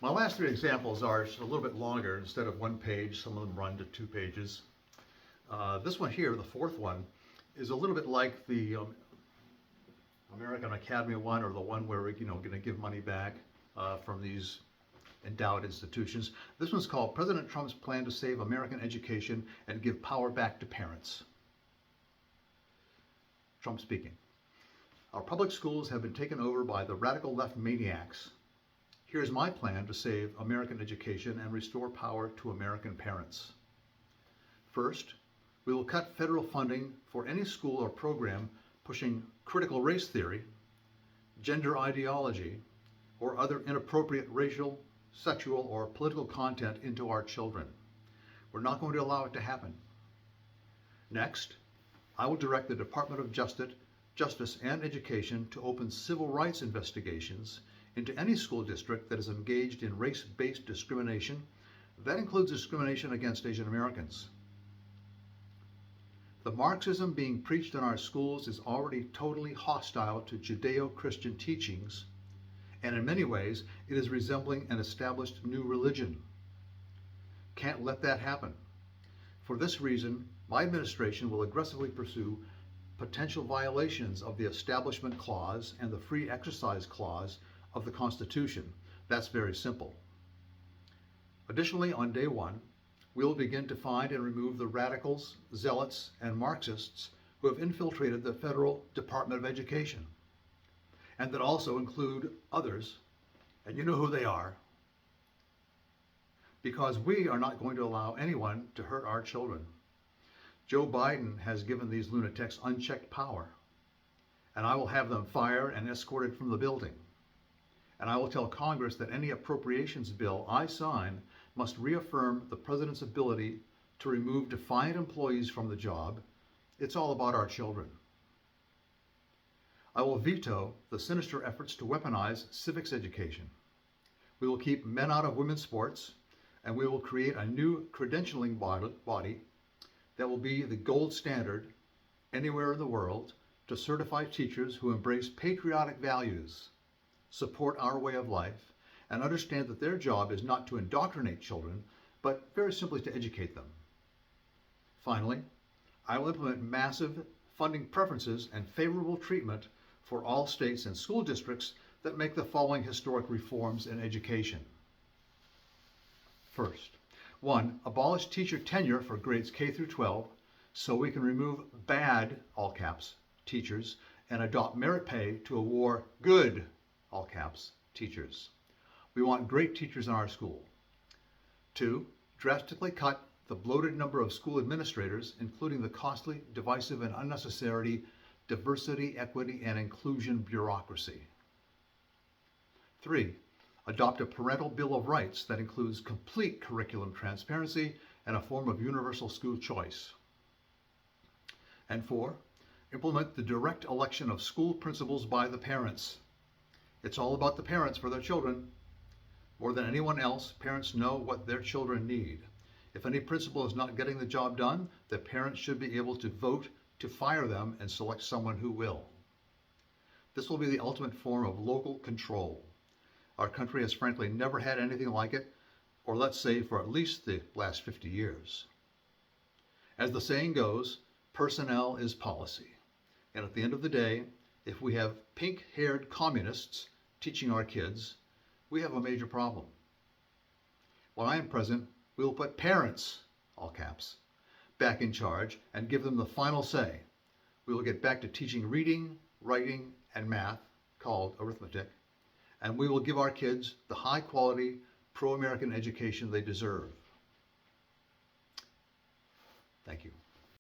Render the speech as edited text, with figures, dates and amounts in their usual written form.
My last three examples are just a little bit longer. Instead of one page, some of them run to 2 pages. This one here, the fourth one, is a little bit like the American Academy one, or the one where we're going to give money back from these endowed institutions. This one's called President Trump's Plan to Save American Education and Give Power Back to Parents. Trump speaking. Our public schools have been taken over by the radical left maniacs. Here's my plan to save American education and restore power to American parents. First, we will cut federal funding for any school or program pushing critical race theory, gender ideology, or other inappropriate racial, sexual, or political content into our children. We're not going to allow it to happen. Next, I will direct the Department of Justice and Education to open civil rights investigations into any school district that is engaged in race-based discrimination. That includes discrimination against Asian Americans. The Marxism being preached in our schools is already totally hostile to Judeo-Christian teachings, and in many ways it is resembling an established new religion. Can't let that happen. For this reason, my administration will aggressively pursue potential violations of the Establishment Clause and the Free Exercise Clause of the Constitution. That's very simple. Additionally, on day one, we will begin to find and remove the radicals, zealots, and Marxists who have infiltrated the Federal Department of Education, and that also include others, and you know who they are, because we are not going to allow anyone to hurt our children. Joe Biden has given these lunatics unchecked power, and I will have them fired and escorted from the building. And I will tell Congress that any appropriations bill I sign must reaffirm the president's ability to remove defiant employees from the job. It's all about our children. I will veto the sinister efforts to weaponize civics education. We will keep men out of women's sports, and we will create a new credentialing body that will be the gold standard anywhere in the world to certify teachers who embrace patriotic values, support our way of life, and understand that their job is not to indoctrinate children, but very simply to educate them. Finally, I will implement massive funding preferences and favorable treatment for all states and school districts that make the following historic reforms in education. First, 1, abolish teacher tenure for grades K through 12 so we can remove bad, all caps, teachers and adopt merit pay to award good, all caps, teachers. We want great teachers in our school. 2, drastically cut the bloated number of school administrators, including the costly, divisive, and unnecessary diversity, equity, and inclusion bureaucracy. 3, adopt a Parental Bill of Rights that includes complete curriculum transparency and a form of universal school choice. And 4, implement the direct election of school principals by the parents. It's all about the parents for their children. More than anyone else, parents know what their children need. If any principal is not getting the job done, the parents should be able to vote to fire them and select someone who will. This will be the ultimate form of local control. Our country has frankly never had anything like it, or let's say for at least the last 50 years. As the saying goes, personnel is policy. And at the end of the day, if we have pink-haired communists teaching our kids, we have a major problem. When I am president, we will put parents, all caps, back in charge and give them the final say. We will get back to teaching reading, writing, and math, called arithmetic, and we will give our kids the high-quality, pro-American education they deserve. Thank you.